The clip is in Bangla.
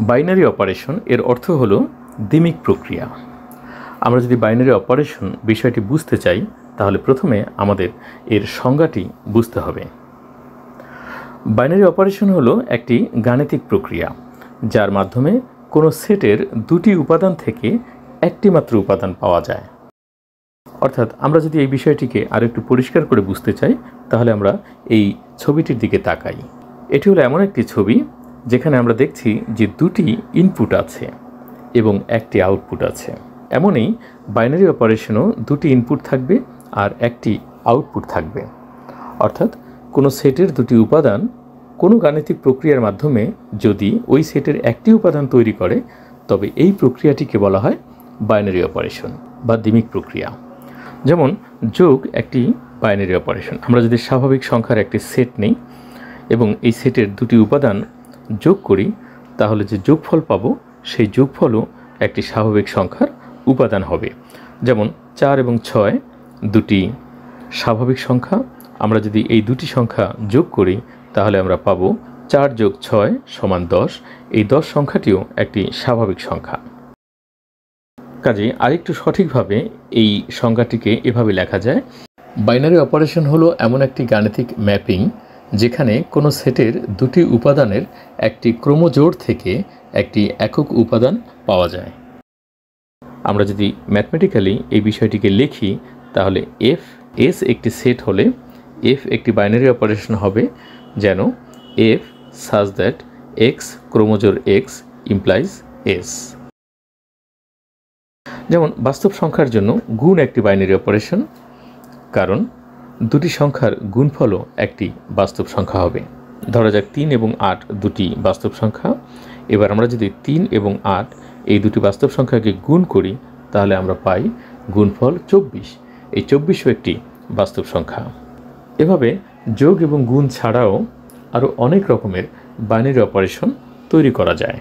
বাইনারি অপারেশন এর অর্থ হলো দ্বিমিক প্রক্রিয়া। আমরা যদি বাইনারি অপারেশন বিষয়টি বুঝতে চাই তাহলে প্রথমে আমাদের এর সংজ্ঞাটি বুঝতে হবে। বাইনারি অপারেশন হলো একটি গাণিতিক প্রক্রিয়া যার মাধ্যমে কোনো সেটের দুটি উপাদান থেকে একটি মাত্র উপাদান পাওয়া যায়। অর্থাৎ আমরা যদি এই বিষয়টিকে আরো একটু পরিষ্কার করে বুঝতে চাই তাহলে আমরা এই ছবিটির দিকে তাকাই। এটি হলো এমন একটি ছবি যেখানে আমরা দেখছি যে দুটি ইনপুট আছে এবং একটি আউটপুট আছে। এমনই বাইনারি অপারেশনও দুটি ইনপুট থাকবে আর একটি আউটপুট থাকবে। অর্থাৎ কোনো সেটের দুটি উপাদান কোনো গাণিতিক প্রক্রিয়ার মাধ্যমে যদি ওই সেটের একটি উপাদান তৈরি করে তবে এই প্রক্রিয়াটিকে বলা হয় বাইনারি অপারেশন বা দ্বিমিক প্রক্রিয়া। যেমন যোগ একটি বাইনারি অপারেশন। আমরা যদি স্বাভাবিক সংখ্যার একটি সেট নেই এবং এই সেটের দুটি উপাদান যোগ করি তাহলে যে যোগফল পাবো সেই যোগফলও একটি স্বাভাবিক সংখ্যার উপাদান হবে। যেমন 4 এবং 6 দুটি স্বাভাবিক সংখ্যা। আমরা যদি এই দুটি সংখ্যা যোগ করি তাহলে আমরা পাবো 4 + 6 = 10। এই 10 সংখ্যাটিও একটি স্বাভাবিক সংখ্যা। কাজেই আরেকটু সঠিকভাবে এই সংজ্ঞাটিকে এভাবে লেখা যায়, বাইনারি অপারেশন হলো এমন একটি গাণিতিক ম্যাপিং যেখানে কোনো সেটের দুটি উপাদানের একটি ক্রমজোড় থেকে একটি একক উপাদান পাওয়া যায়। আমরা যদি ম্যাথমেটিক্যালি এই বিষয়টিকে লিখি তাহলে এস একটি সেট হলে এফ একটি বাইনারি অপারেশন হবে যেন এফ সাজ দ্যাট এক্স ক্রমজোড় এক্স ইমপ্লাইজ এস। যেমন বাস্তব সংখ্যার জন্য গুণ একটি বাইনারি অপারেশন, কারণ দুটি সংখ্যার গুণফলও একটি বাস্তব সংখ্যা হবে। ধরা যাক 3 এবং 8 দুটি বাস্তব সংখ্যা। এবার আমরা যদি 3 এবং 8 এই দুটি বাস্তব সংখ্যাকে গুণ করি তাহলে আমরা পাই গুণফল 24। এই 24ও একটি বাস্তব সংখ্যা। এভাবে যোগ এবং গুণ ছাড়াও আরও অনেক রকমের বাইনারি অপারেশন তৈরি করা যায়।